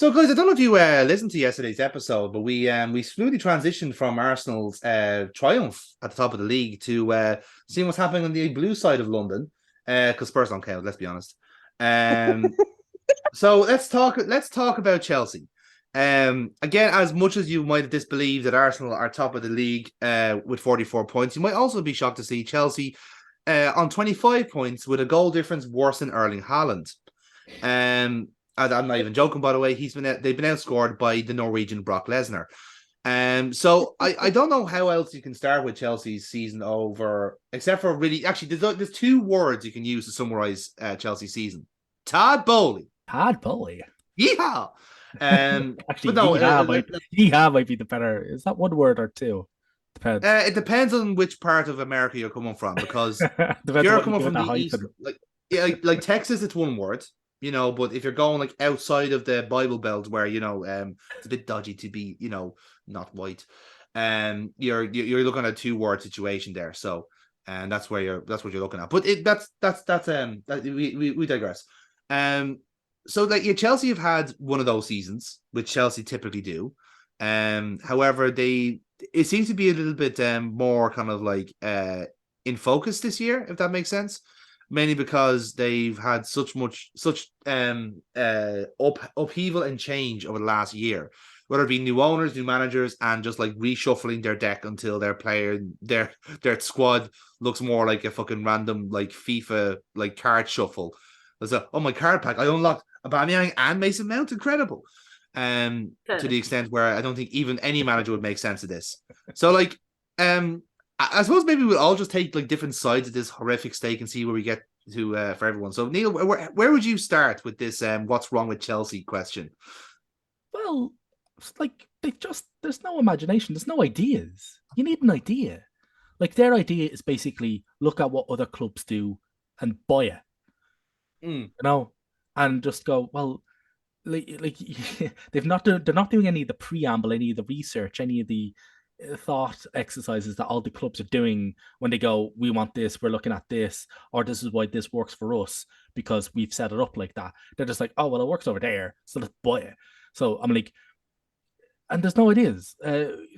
So, guys, I don't know if you listened to yesterday's episode, but we smoothly transitioned from Arsenal's triumph at the top of the league to seeing what's happening on the blue side of London. Because Spurs don't count, let's be honest. Um, so let's talk about Chelsea. Again, as much as you might disbelieve that Arsenal are top of the league with 44 points, you might also be shocked to see Chelsea on 25 points with a goal difference worse than Erling Haaland. And I'm not even joking, by the way. They've been outscored by the Norwegian Brock Lesnar. So I don't know how else you can start with Chelsea's season over, except for really, actually, there's two words you can use to summarize Chelsea's season. Todd Boehly. Todd Boehly. Yeehaw! Actually, yeehaw might be the better. Is that one word or two? Depends. It depends on which part of America you're coming from, because if you're coming from the east, like Texas, it's one word. But if you're going like outside of the Bible Belt, where it's a bit dodgy to be, not white, you're looking at a two-word situation there. So, and that's what you're looking at. But we digress. So like Chelsea have had one of those seasons, which Chelsea typically do. However, it seems to be a little bit more kind of like in focus this year, if that makes sense. Mainly because they've had such upheaval and change over the last year, whether it be new owners, new managers, and just like reshuffling their deck until their squad looks more like a fucking random like FIFA like card shuffle. My card pack, I unlocked Aubameyang and Mason Mount, incredible. To the extent where I don't think even any manager would make sense of this. So like I suppose maybe we'll all just take like different sides of this horrific stake and see where we get to for everyone. So Neil, where would you start with this what's wrong with Chelsea question? Well, it's like there's no imagination, there's no ideas. You need an idea. Like their idea is basically look at what other clubs do and buy it. And just go, well, like they're not doing any of the preamble, any of the research, any of the thought exercises that all the clubs are doing when they go, we want this, we're looking at this, or this is why this works for us because we've set it up like that. They're just like, oh well, it works over there, so let's buy it. So I'm like, and there's no ideas.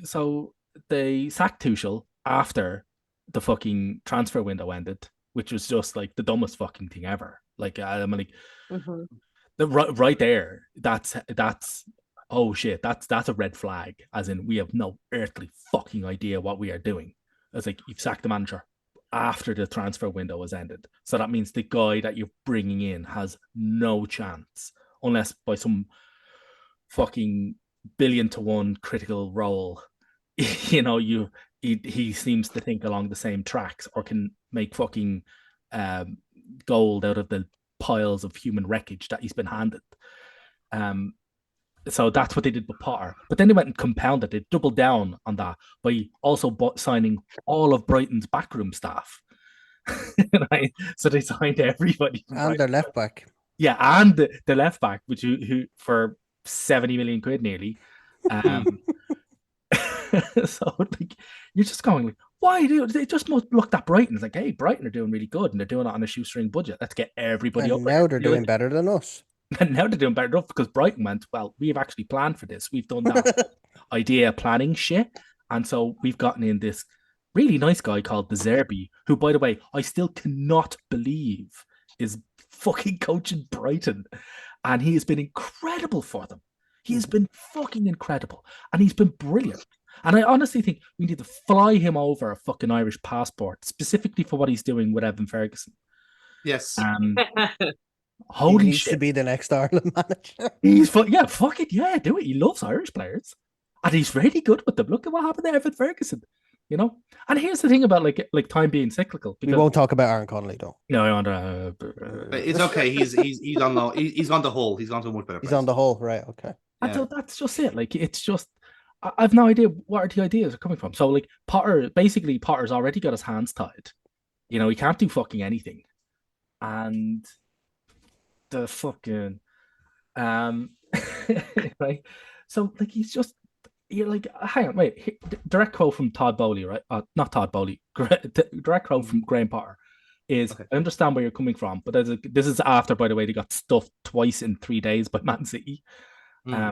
So they sacked Tuchel after the fucking transfer window ended, which was just like the dumbest fucking thing ever. Like I'm like, right there, that's oh shit, that's a red flag, as in we have no earthly fucking idea what we are doing. It's like you've sacked the manager after the transfer window has ended. So that means the guy that you're bringing in has no chance unless by some fucking 1,000,000,000 critical role, he seems to think along the same tracks or can make fucking gold out of the piles of human wreckage that he's been handed. So that's what they did with Potter. But then they went and compounded it, doubled down on that by also signing all of Brighton's backroom staff. Right? So they signed everybody. And their left back. Yeah, and the left back, which who for 70 million quid nearly. So like, you're just going like, why do they just must look at Brighton? It's like, hey, Brighton are doing really good and they're doing it on a shoestring budget. Let's get everybody and up. Now they're doing better than us. And now they're doing better enough because Brighton went, well, we've actually planned for this. We've done that idea planning shit. And so we've gotten in this really nice guy called De Zerbi, who, by the way, I still cannot believe is fucking coaching Brighton. And he has been incredible for them. He has been fucking incredible. And he's been brilliant. And I honestly think we need to fly him over a fucking Irish passport, specifically for what he's doing with Evan Ferguson. Yes. Holy he needs shit. To be the next Ireland manager. Fuck it. Yeah, do it. He loves Irish players. And he's really good with them. Look at what happened to Evan Ferguson. And here's the thing about like time being cyclical. We won't talk about Aaron Connolly though. No, I want it's okay. He's on the he's on the whole. He's gone to a much better place. He's on the whole, right? Okay. And so that's just it. Like it's just I've no idea where the ideas are coming from. So like Potter's already got his hands tied. He can't do fucking anything. And the fucking right. So like you're like, hang on, wait. Direct quote from Todd Boehly, right? Not Todd Boehly. Direct quote from Graham Potter is, okay. I understand where you're coming from, but this is after, by the way, they got stuffed twice in 3 days by Man City. I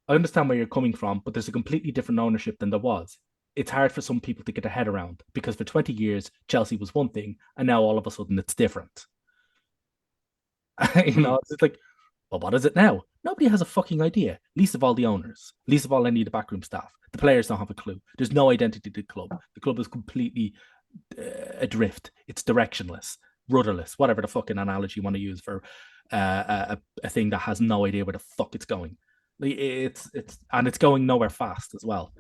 understand where you're coming from, but there's a completely different ownership than there was. It's hard for some people to get their head around because for 20 years, Chelsea was one thing, and now all of a sudden it's different. It's like, well, what is it now? Nobody has a fucking idea. Least of all the owners, least of all any of the backroom staff. The players don't have a clue. There's no identity to the club. The club is completely adrift. It's directionless, rudderless, whatever the fucking analogy you want to use for a thing that has no idea where the fuck it's going. It's going nowhere fast as well.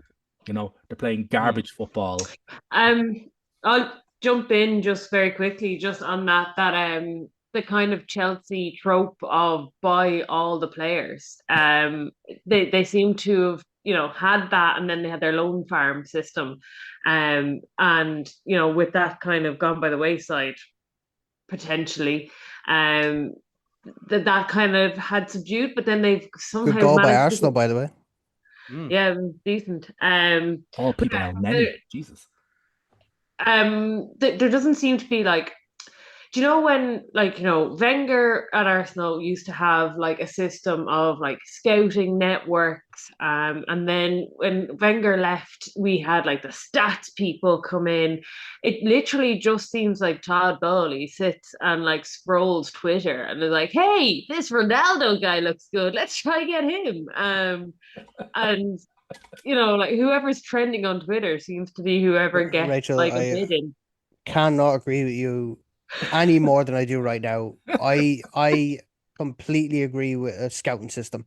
They're playing garbage football. I'll jump in just very quickly, just on that the kind of Chelsea trope of buy all the players. They seem to have had that, and then they had their loan farm system, and with that kind of gone by the wayside potentially. That kind of had subdued, but then they've somehow good goal by Arsenal, by the way. Yeah, decent. All people are many. Jesus. There doesn't seem to be do you know when Wenger at Arsenal used to have a system of scouting networks, and then when Wenger left, we had the stats people come in. It literally just seems like Todd Boehly sits and scrolls Twitter and is like, hey, this Ronaldo guy looks good, let's try get him. And whoever's trending on Twitter seems to be whoever gets Rachel, a bid in. Cannot agree with you any more than I do right now. I completely agree with a scouting system.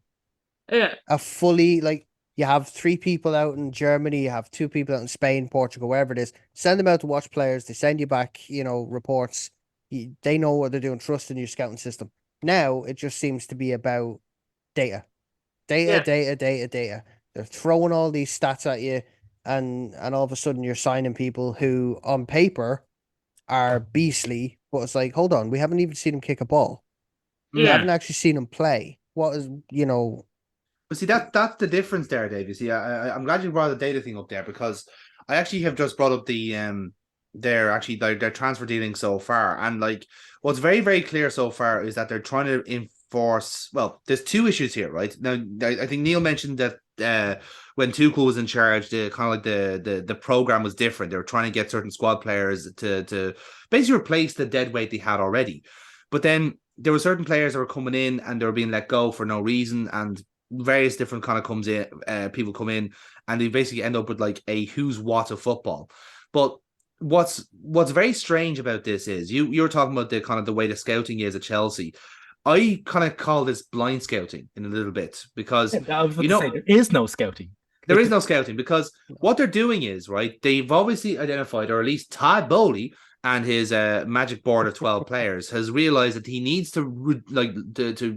Yeah. A fully, you have 3 people out in Germany, you have 2 people out in Spain, Portugal, wherever it is. Send them out to watch players. They send you back, reports. They know what they're doing. Trust in your scouting system. Now it just seems to be about data. Data. They're throwing all these stats at you, and all of a sudden you're signing people who on paper are beastly, but it's like, hold on, we haven't even seen him kick a ball. We haven't actually seen him play. What is, But see, that's the difference there, Dave. You see, I'm glad you brought the data thing up there, because I actually have just brought up their transfer dealing so far, and what's very, very clear so far is that they're trying to enforce. Well, there's 2 issues here, right? Now, I think Neil mentioned that when Tuchel was in charge, the program was different. They were trying to get certain squad players to basically replace the dead weight they had already. But then there were certain players that were coming in and they were being let go for no reason, and various different kind of people come in, and they basically end up with a who's what of football. But what's very strange about this is you're talking about the kind of the way the scouting is at Chelsea. I kind of call this blind scouting in a little bit, because I was going to say, there is no scouting. There is no scouting, because what they're doing is, right, they've obviously identified, or at least Todd Boehly and his magic board of 12 players has realized that he needs to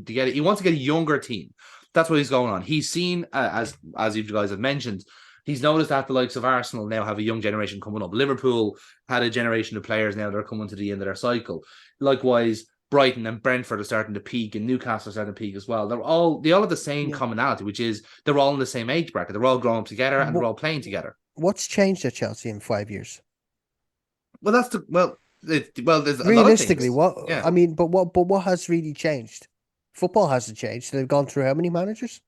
get it. He wants to get a younger team. That's what he's going on. He's seen, as you guys have mentioned, he's noticed that the likes of Arsenal now have a young generation coming up. Liverpool had a generation of players now that are coming to the end of their cycle. Likewise, Brighton and Brentford are starting to peak, and Newcastle are starting to peak as well. They all have the same commonality, which is they're all in the same age bracket. They're all growing up together, and they're all playing together. What's changed at Chelsea in 5 years? Well, there's realistically a lot of things. What I mean, but what has really changed? Football hasn't changed. They've gone through how many managers?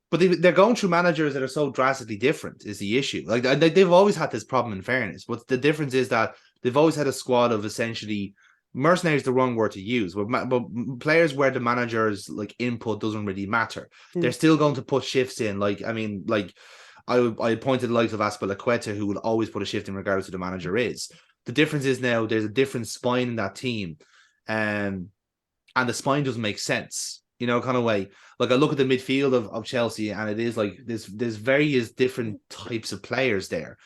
But they're going through managers that are so drastically different is the issue. They've always had this problem, in fairness. But the difference is that they've always had a squad of essentially mercenary is the wrong word to use, but players where the manager's input doesn't really matter. They're still going to put shifts in. I pointed the likes of Azpilicueta, who will always put a shift in regardless of who the manager is. The difference is now there's a different spine in that team, and the spine doesn't make sense, kind of way. I look at the midfield of Chelsea, and it is there's various different types of players there,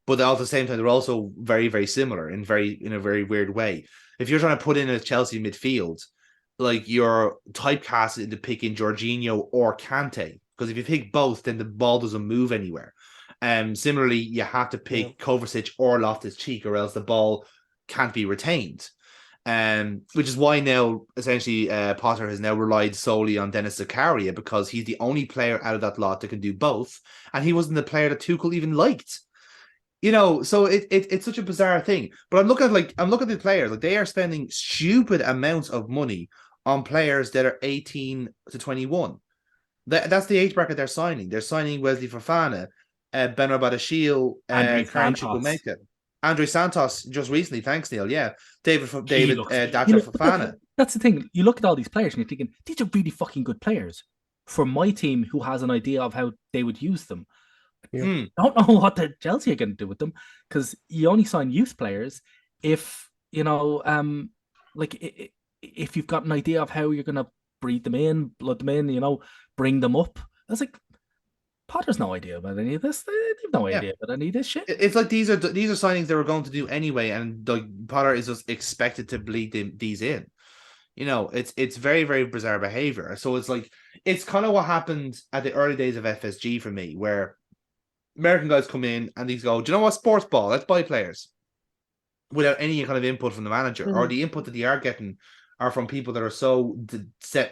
but at the same time they're also very, very similar in a very weird way. If you're trying to put in a Chelsea midfield, you're typecasted into picking Jorginho or Kante, because if you pick both, then the ball doesn't move anywhere. Similarly, you have to pick Kovacic or Loftus-Cheek, or else the ball can't be retained. Which is why now essentially Potter has now relied solely on Dennis Zakaria, because he's the only player out of that lot that can do both, and he wasn't the player that Tuchel even liked. So it's such a bizarre thing. But I'm looking at the players, they are spending stupid amounts of money on players that are 18 to 21. That's the age bracket they're signing. They're signing Wesley Fofana, Benoit Badiashile, Andre Karan Santos. Chukwuemeka. Andre Santos just recently, thanks Neil. Yeah, He David looks- Dacha Fofana. That's the thing. You look at all these players and you're thinking, these are really fucking good players. For my team, who has an idea of how they would use them, Yeah. I don't know what the Chelsea are going to do with them, because you only sign youth players if if you've got an idea of how you're going to breed them in, blood them in, bring them up. I was like, Potter's no idea about any of this. They have no idea about any of this shit. It's like these are signings they were going to do anyway, and like Potter is just expected to bleed these in. It's very, very bizarre behavior. So it's kind of what happened at the early days of FSG for me, where American guys come in and these go, do you know what, sports ball, let's buy players without any kind of input from the manager, or the input that they are getting are from people that are so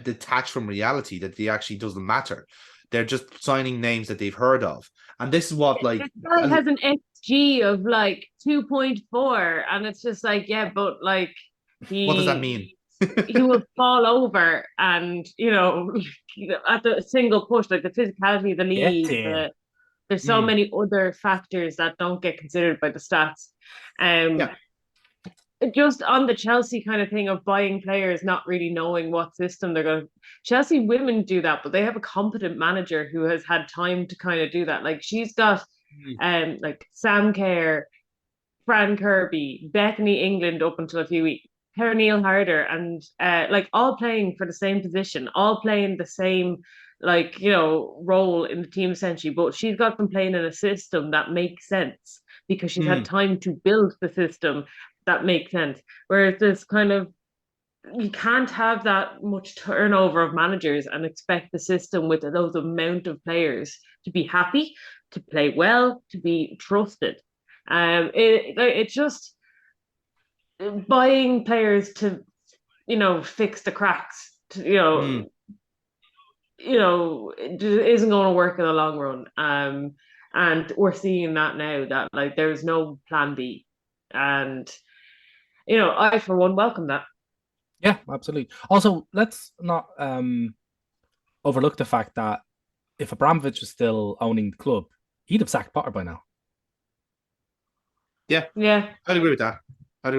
detached from reality that they actually doesn't matter. They're just signing names that they've heard of. And this is what This guy has an XG of 2.4, and it's just but what does that mean? He will fall over, and at the single push, the physicality of the league, there's so many other factors that don't get considered by the stats. Just on the Chelsea kind of thing of buying players, not really knowing what system they're going to. Chelsea women do that, but they have a competent manager who has had time to kind of do that. She's got Sam Kerr, Fran Kirby, Bethany England up until a few weeks, Neil Harder, and all playing for the same position, all playing the same role in the team essentially, but she's got them playing in a system that makes sense because she's had time to build the system that makes sense. Whereas this kind of, you can't have that much turnover of managers and expect the system with those amount of players to be happy, to play well, to be trusted. It's just buying players to fix the cracks, it isn't going to work in the long run. And we're seeing that now, that there's no plan B. And I for one welcome that. Yeah, absolutely. Also, let's not overlook the fact that if Abramovich was still owning the club, he'd have sacked Potter by now. Yeah, I'd agree with that. I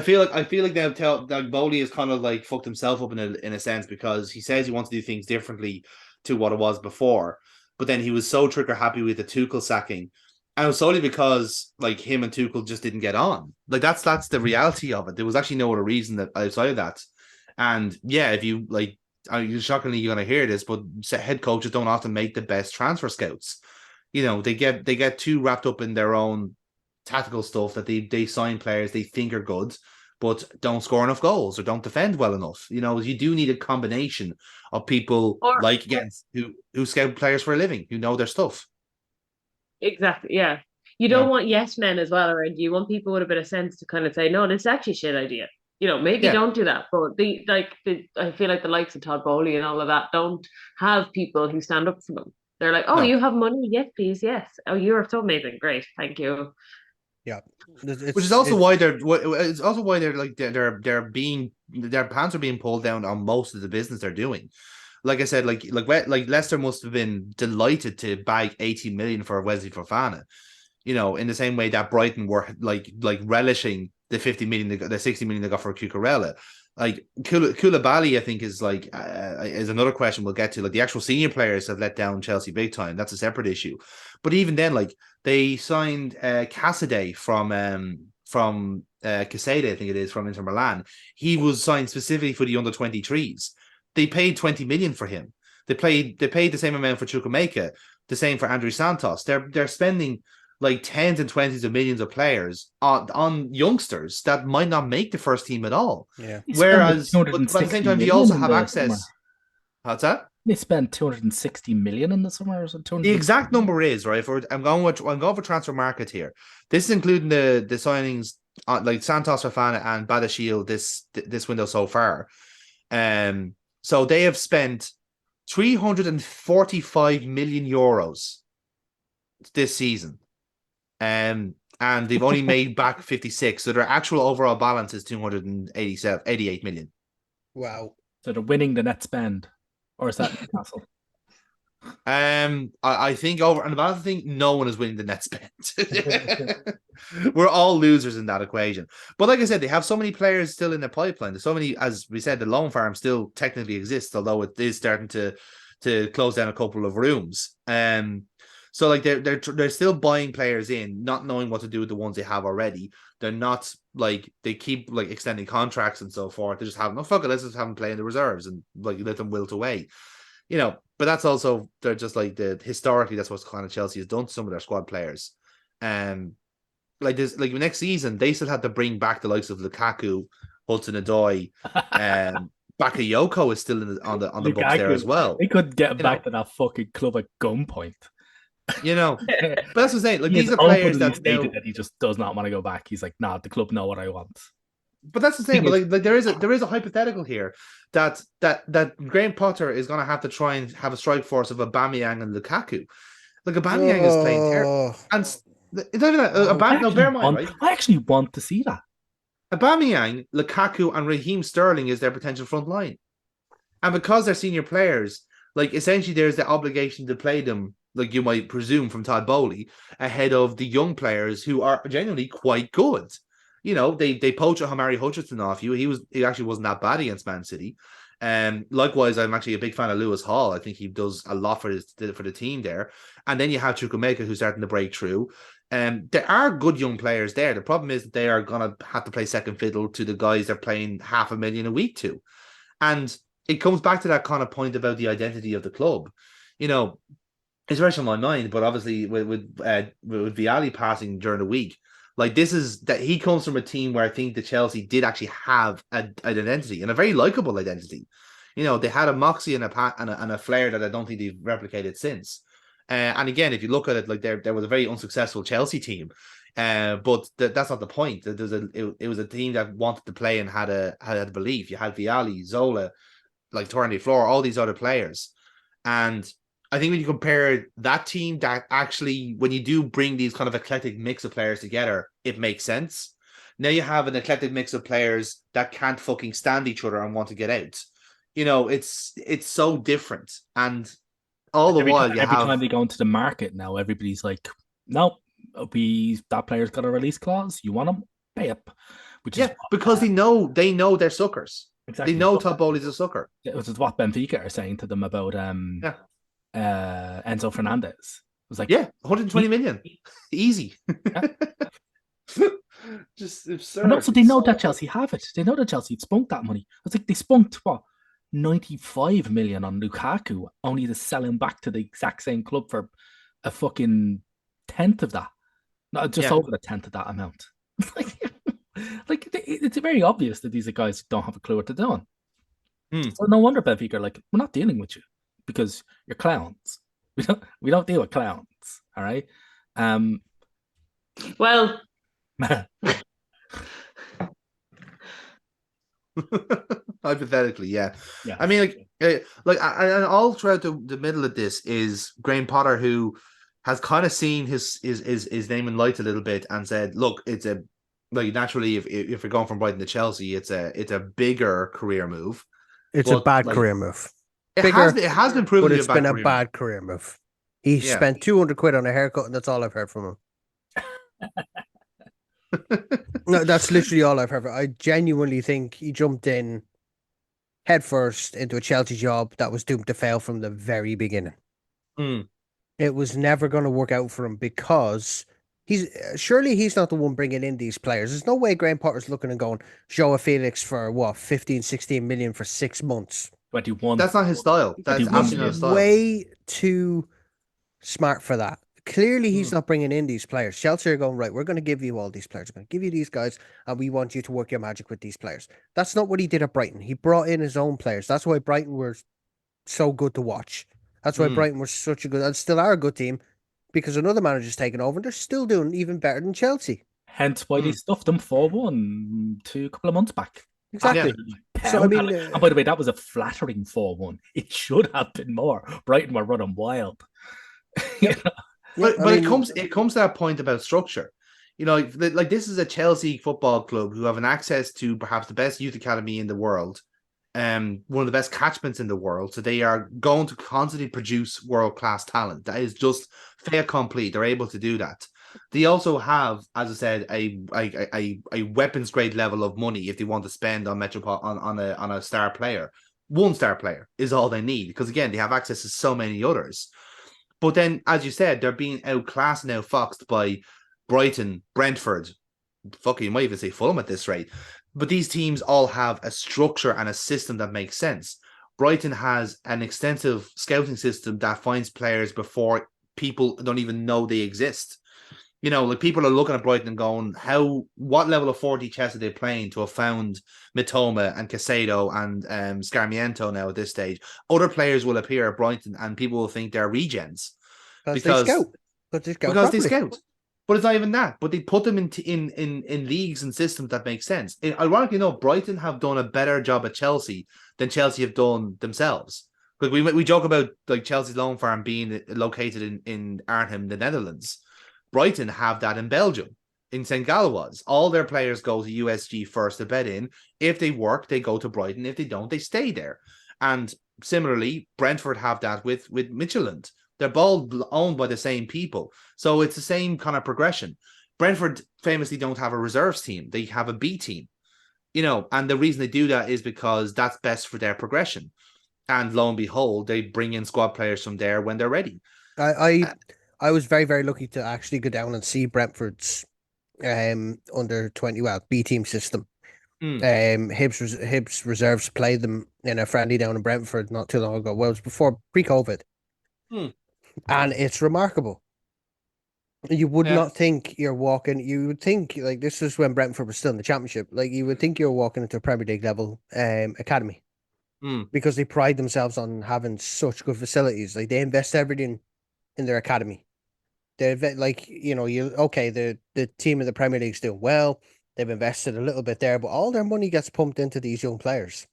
feel like now Todd Boehly is kind of fucked himself up in a sense, because he says he wants to do things differently to what it was before, but then he was so trigger happy with the Tuchel sacking, and it was solely because him and Tuchel just didn't get on. That's the reality of it. There was actually no other reason that outside of that. And yeah, if you shockingly you're gonna hear this, but head coaches don't often make the best transfer scouts. They get too wrapped up in their own tactical stuff that they sign players they think are good, but don't score enough goals or don't defend well enough. You do need a combination of people who scout players for a living, who know their stuff. Exactly, yeah. You don't want yes men as well around you. You want people with a bit of sense to kind of say, no, this is actually a shit idea. Maybe don't do that. But I feel like the likes of Todd Boehly and all of that don't have people who stand up for them. They're like, oh, you have money? Yes, please, yes. Oh, you're so amazing. Great, thank you. Yeah, which is also why they're their pants are being pulled down on most of the business they're doing. Like I said, like Leicester must have been delighted to bag 80 million for Wesley Fofana. In the same way that Brighton were relishing the 50 million, the 60 million they got for Cucurella. Koulibaly, I think is another question we'll get to. The actual senior players have let down Chelsea big time. That's a separate issue. But even then, they signed Casade from Casade, I think it is, from Inter Milan. He was signed specifically for the under 23s. They paid 20 million for him. They paid the same amount for Chukwuemeka, the same for Andre Santos. They're spending tens and 20s of millions of players on youngsters that might not make the first team at all. Yeah. Whereas, but at the same time, you also have access. What's that? They spent 260 million in the summer. The exact number is right. I'm going for transfer market here. This is including the signings Santos, Fofana, and Badiashile this window so far. So they have spent 345 million euros this season. And they've only made back 56. So their actual overall balance is 288 million. Wow. So they're winning the net spend. Or is that Newcastle? I think over and about the thing, no one is winning the net spend. We're all losers in that equation. But like I said, they have so many players still in the pipeline. There's so many, as we said, the loan farm still technically exists, although it is starting to close down a couple of rooms. So like they're still buying players in, not knowing what to do with the ones they have already. They're not like they keep like extending contracts and so forth. They just have no fuck it, let's just have them play in the reserves and like let them wilt away. But that's also they're just like historically that's what kind of Chelsea has done to some of their squad players. Like this, like next season they still have to bring back the likes of Lukaku, Hudson-Odoi, Bakayoko is still on the books there as well. They could get back to that fucking club at gunpoint. But that's what I'm saying. Like these are players that stated that he just does not want to go back. He's like, nah, the club know what I want. But that's the same. But like there is a hypothetical here that Graham Potter is going to have to try and have a strike force of Aubameyang and Lukaku. Like Aubameyang is playing terrible, and it's not even no, bear in mind, right? I actually want to see that. Aubameyang, Lukaku, and Raheem Sterling is their potential front line, and because they're senior players, like essentially there's the obligation to play them, like you might presume from Todd Boehly, ahead of the young players who are genuinely quite good. They poach a Hamari Hutchinson off you. He actually wasn't that bad against Man City. Likewise, I'm actually a big fan of Lewis Hall. I think he does a lot for the team there. And then you have Chukwuemeka who's starting to break through. There are good young players there. The problem is that they are going to have to play second fiddle to the guys they're playing $500,000 a week to. And it comes back to that kind of point about the identity of the club. It's fresh on my mind, but obviously with Vialli passing during the week, like this is that he comes from a team where I think the Chelsea did actually have an identity and a very likable identity. They had a moxie and a flair that I don't think they've replicated since. And again, if you look at it, like there was a very unsuccessful Chelsea team, but that's not the point. It was a team that wanted to play and had a belief. You had Vialli, Zola, like Torrid, Floor, all these other players, and I think when you compare that team, that actually, when you do bring these kind of eclectic mix of players together, it makes sense. Now you have an eclectic mix of players that can't fucking stand each other and want to get out. It's so different. And all the while, every time they go into the market now, everybody's like, no, that player's got a release clause. You want him? Pay up. Because they know they're suckers. Exactly. They know Todd Boehly's a sucker. Which is what Benfica are saying to them about Enzo Fernandez. It was like, 120 million. Easy. Yeah. Just absurd. And also they know that Chelsea have it. They know that Chelsea spunked that money. It's like they spunked 95 million on Lukaku, only to sell him back to the exact same club for a fucking tenth of that. Not just over the tenth of that amount. It's very obvious that these guys don't have a clue what they're doing. So no wonder Benfica are like, we're not dealing with you because you're clowns. We don't deal with clowns. All right. Well, hypothetically, yeah. I mean, and all throughout the middle of this is Graham Potter, who has kind of seen his name in light a little bit and said, look, it's a naturally if you're going from Brighton to Chelsea, it's a bigger career move. It's a bad career move. It has been proven, but it's been a bad career move. He spent 200 quid on a haircut, and that's all I've heard from him. No, that's literally all I've heard. I genuinely think he jumped in headfirst into a Chelsea job that was doomed to fail from the very beginning. It was never going to work out for him because he's not the one bringing in these players. There's no way Graham Potter's looking and going, Joao Felix for 15, 16 million for 6 months. 21. That's not his style. That's absolutely not his style. Way too smart for that. Clearly, he's not bringing in these players. Chelsea are going, right, we're going to give you all these players. We're going to give you these guys, and we want you to work your magic with these players. That's not what he did at Brighton. He brought in his own players. That's why Brighton were so good to watch. That's why Brighton were such a good, and still are a good team, because another manager's taken over, and they're still doing even better than Chelsea. Hence why they stuffed them 4-1 a couple of months back. Exactly. Yeah. So, I mean, and by the way, that was a flattering 4-1. It should have been more. Brighton were running wild. But it comes to that point about structure. Like this is a Chelsea football club who have an access to perhaps the best youth academy in the world, one of the best catchments in the world. So they are going to constantly produce world-class talent. That is just fait accompli. They're able to do that. They also have, as I said, a weapons grade level of money if they want to spend on on a star player. One star player is all they need, because again, they have access to so many others. But then, as you said, they're being outclassed and outfoxed by Brighton, Brentford, fuck, you might even say Fulham at this rate. But these teams all have a structure and a system that makes sense. Brighton has an extensive scouting system that finds players before people don't even know they exist. You know, like people are looking at Brighton and going, what level of 40 chess are they playing to have found Mitoma and Casado and Scarmiento now at this stage? Other players will appear at Brighton and people will think they're regens. Because they scout. But it's not even that. But they put them in leagues and systems that make sense. Ironically enough, Brighton have done a better job at Chelsea than Chelsea have done themselves. Like we joke about like Chelsea's loan farm being located in Arnhem, the Netherlands. Brighton have that in Belgium, in St. Galois. All their players go to USG first to bet in. If they work, they go to Brighton. If they don't, they stay there. And similarly, Brentford have that with Midtjylland. They're both owned by the same people. So it's the same kind of progression. Brentford famously don't have a reserves team. They have a B team. You know, and the reason they do that is because that's best for their progression. And lo and behold, they bring in squad players from there when they're ready. I was very, very lucky to actually go down and see Brentford's under 20 B team system. Hibs reserves played them in a friendly down in Brentford not too long ago. Well, it was before pre-COVID. And it's remarkable. You would not think you're walking. You would think like this is when Brentford was still in the Championship. Like you would think you're walking into a Premier League level academy, because they pride themselves on having such good facilities. Like they invest everything in their academy. They like the team in the Premier League's doing well. They've invested a little bit there, but all their money gets pumped into these young players.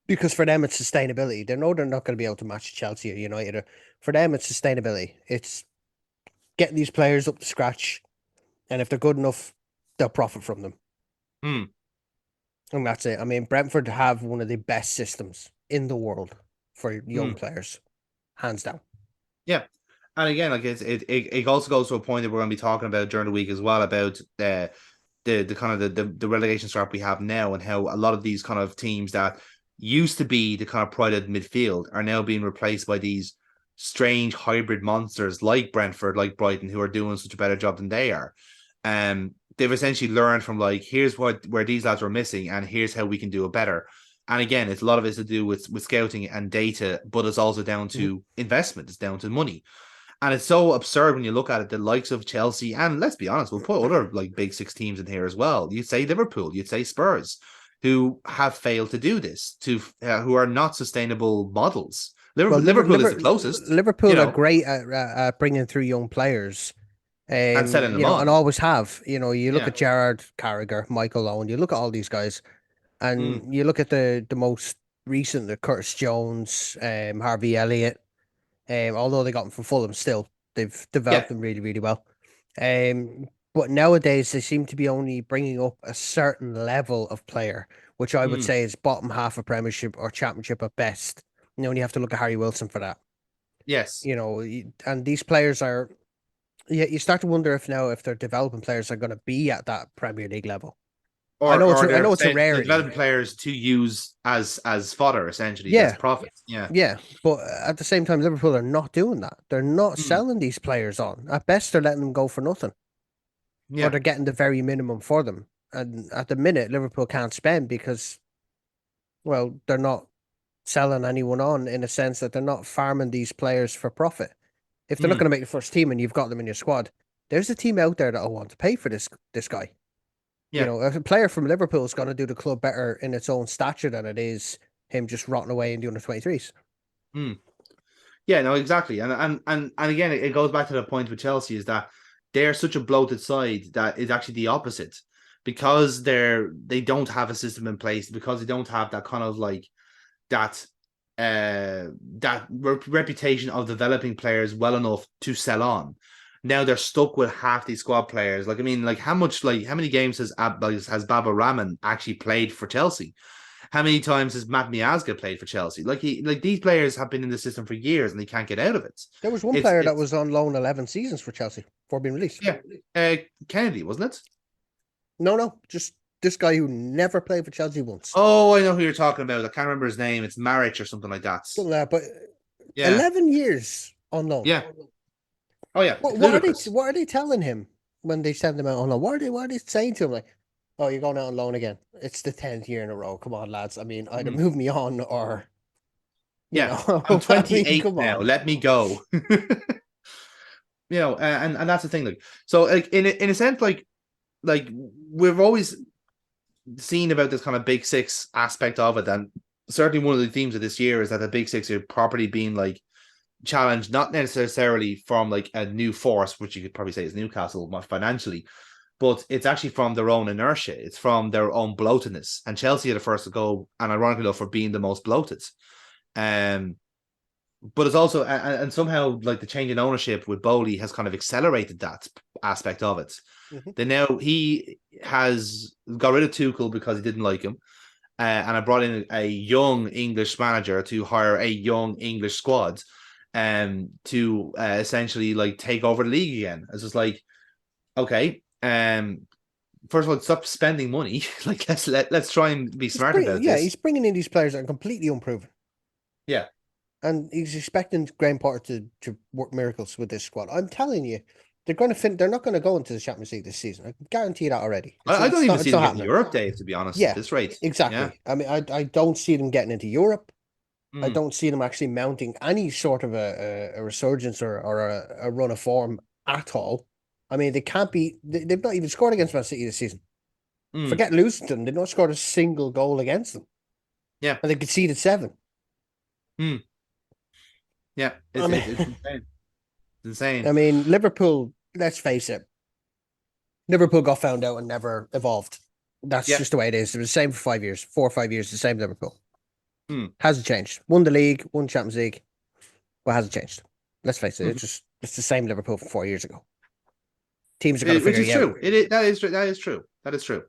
Because for them, it's sustainability. They know they're not going to be able to match Chelsea or United. For them, it's sustainability. It's getting these players up to scratch. And if they're good enough, they'll profit from them. And that's it. I mean, Brentford have one of the best systems in the world for young players. Hands down. Yeah. And again, like it also goes to a point that we're going to be talking about during the week as well, about the kind of the relegation strap we have now, and how a lot of these kind of teams that used to be the kind of prided midfield are now being replaced by these strange hybrid monsters like Brentford, like Brighton, who are doing such a better job than they are. They've essentially learned from like, here's where these lads were missing, and here's how we can do it better. And again, it's a lot of it's to do with scouting and data, but it's also down to investment. It's down to money. And it's so absurd when you look at it, the likes of Chelsea, and let's be honest, we'll put other like big six teams in here as well. You'd say Liverpool, you'd say Spurs, who have failed to do this, who are not sustainable models. Liverpool is the closest. Liverpool are great at bringing through young players. And setting them on. And always have. You look at Gerrard, Carragher, Michael Owen, you look at all these guys, and you look at the most recent, the Curtis Jones, Harvey Elliott. Although they got them from Fulham, still they've developed them really, really well. But nowadays they seem to be only bringing up a certain level of player, which I would say is bottom half of Premiership or Championship at best. And you have to look at Harry Wilson for that. Yes. And these players are. You start to wonder if their developing players are going to be at that Premier League level. I know it's a rarity. Developing players to use as fodder, essentially, as profits. Yeah, but at the same time, Liverpool are not doing that. They're not selling these players on. At best, they're letting them go for nothing. Or they're getting the very minimum for them. And at the minute, Liverpool can't spend because, well, they're not selling anyone on, in a sense that they're not farming these players for profit. If they're not going to make the first team and you've got them in your squad, there's a team out there that will want to pay for this guy. Yeah. If a player from Liverpool is going to do the club better in its own stature than it is him just rotting away and doing the 23s. Yeah, no, exactly. And again, it goes back to the point with Chelsea, is that they're such a bloated side that is actually the opposite, because they don't have a system in place, because they don't have that kind of like that reputation of developing players well enough to sell on. Now they're stuck with half these squad players. Like, I mean, like how many games has Baba Rahman actually played for Chelsea? How many times has Matt Miazga played for Chelsea? Like these players have been in the system for years and they can't get out of it. There was one player that was on loan 11 seasons for Chelsea before being released. Yeah, Kennedy, wasn't it? No, just this guy who never played for Chelsea once. Oh, I know who you're talking about. I can't remember his name. It's Maric or something like that. Something like that, but Yeah. 11 years on loan. Yeah. Oh yeah. What are they telling him when they send him out on loan? What are they saying to him? Like, oh, you're going out on loan again. It's the 10th year in a row. Come on, lads. I mean, either move me on or I'm 28 now. Let me go. And that's the thing. Like, so like in a sense, like we've always seen about this kind of Big Six aspect of it, and certainly one of the themes of this year is that the Big Six are properly being like challenged, not necessarily from like a new force, which you could probably say is Newcastle financially, but it's actually from their own inertia. It's from their own bloatedness. And Chelsea are the first to go, and ironically enough, for being the most bloated. But it's also, and somehow like the change in ownership with Boehly has kind of accelerated that aspect of it. Then now he has got rid of Tuchel because he didn't like him. And I brought in a young English manager to hire a young English squad to essentially like take over the league again. It's just like, okay, first of all, stop spending money. Like let's try and be smart about this. Yeah, he's bringing in these players that are completely unproven. Yeah. And he's expecting Graham Potter to work miracles with this squad. I'm telling you, they're not going to go into the Champions League this season. I can guarantee that already. I don't even see them getting Europe, Dave, to be honest, at this rate. Exactly. Yeah. I mean, I don't see them getting into Europe. I don't see them actually mounting any sort of a resurgence or a run of form at all. I mean, they can't be. They've not even scored against Man City this season. Forget losing to them. They've not scored a single goal against them. Yeah. And they conceded 7. Yeah, it's insane. It's insane. I mean, Liverpool, let's face it, Liverpool got found out and never evolved. That's just the way it is. It was the same for 5 years, 4 or 5 years, the same Liverpool. Hasn't changed. Won the league, won Champions League, but hasn't changed. Let's face it, it's the same Liverpool from 4 years ago. Teams are going to figure it out. That is true. That is true.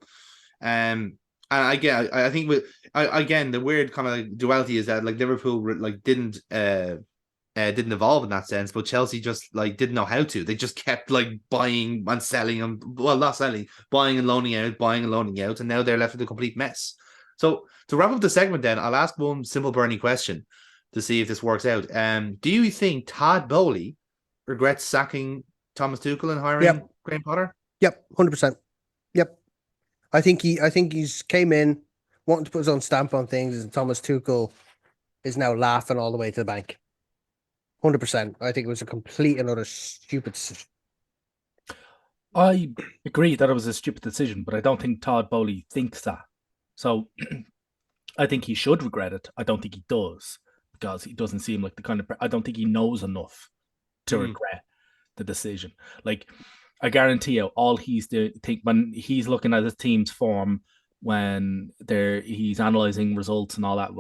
And again, I think the weird kind of duality is that like Liverpool like didn't evolve in that sense, but Chelsea just like didn't know how to. They just kept like buying and selling and not selling, buying and loaning out, and now they're left with a complete mess. So to wrap up the segment, then I'll ask one simple burning question to see if this works out. Do you think Todd Boehly regrets sacking Thomas Tuchel and hiring Graham Potter? Yep, 100%. Yep, I think he's came in wanting to put his own stamp on things, and Thomas Tuchel is now laughing all the way to the bank. 100%. I think it was a complete and utter stupid decision. I agree that it was a stupid decision, but I don't think Todd Boehly thinks that. So I think he should regret it. I don't think he does, because he doesn't seem like the kind of. I don't think he knows enough to regret the decision. Like, I guarantee you, all he's when he's looking at his team's form, when he's analyzing results and all that,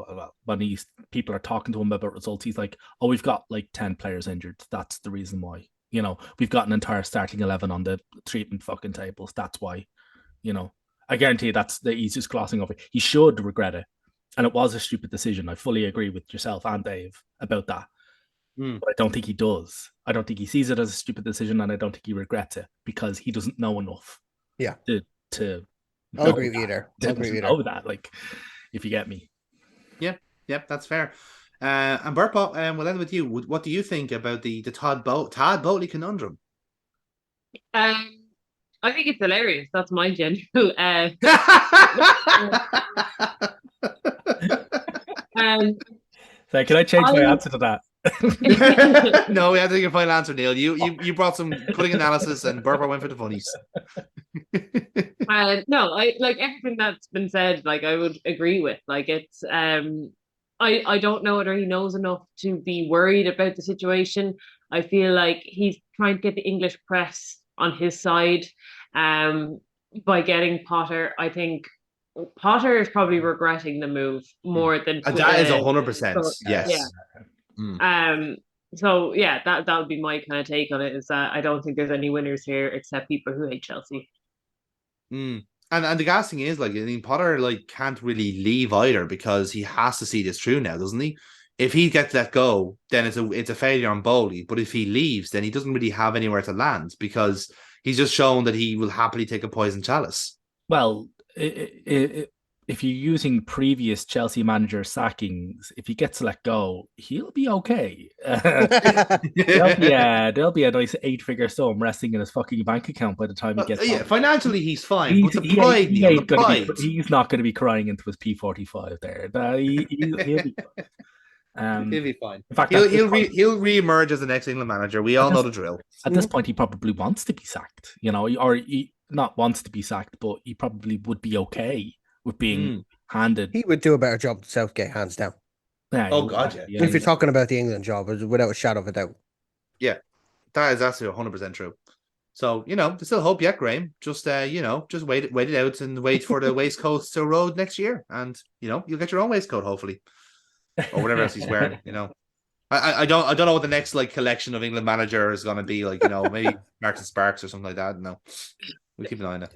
when people are talking to him about results, he's like, "Oh, we've got like 10 players injured. That's the reason why. We've got an entire starting 11 on the treatment fucking tables. That's why. I guarantee you he's just glossing over. He should regret it, and it was a stupid decision. I fully agree with yourself and Dave about that. But I don't think he does. I don't think he sees it as a stupid decision, and I don't think he regrets it because he doesn't know enough. Yeah. To I'll agree with you there. Know that, like, if you get me. Yep, that's fair. And Burpo, we'll end with you. What do you think about the Todd Boehly conundrum? I think it's hilarious. That's my general. So can I change my answer to that? No, we have to take your final answer, Neil. You brought some cutting analysis, and Burpo went for the funnies. No, I like everything that's been said. Like, I would agree with. Like, it's I don't know whether he knows enough to be worried about the situation. I feel like he's trying to get the English press on his side by getting Potter. I think Potter is probably regretting the move more than that is 100%. Yes. Yeah. So yeah, that would be my kind of take on it. Is that I don't think there's any winners here except people who hate Chelsea. And And the gas thing is, like, I mean, Potter like can't really leave either because he has to see this through now, doesn't he? If he gets let go, then it's a failure on Bowley. But if he leaves, then he doesn't really have anywhere to land because he's just shown that he will happily take a poison chalice. Well, if you're using previous Chelsea manager sackings, if he gets let go, he'll be okay. There'll be a nice 8-figure sum resting in his fucking bank account by the time he gets. Yeah, financially he's fine, but the pride, he's not going to be crying into his P45 there. He'll be fine. He'll be fine. In fact, he'll re-emerge as the next England manager. We all know the drill. At this point, he probably wants to be sacked, or he not wants to be sacked, but he probably would be okay with being handed. He would do a better job than Southgate, hands down. Yeah, God, yeah. If you're talking about the England job, without a shadow of a doubt. Yeah, that is absolutely 100% true. So, there's still hope yet, Graham. Just, just wait it out and wait for the waistcoats to erode next year. And, you'll get your own waistcoat, hopefully. Or whatever else he's wearing, I don't know what the next like collection of England manager is going to be like, maybe Martin Sparks or something like that. No, we'll keep an eye on it.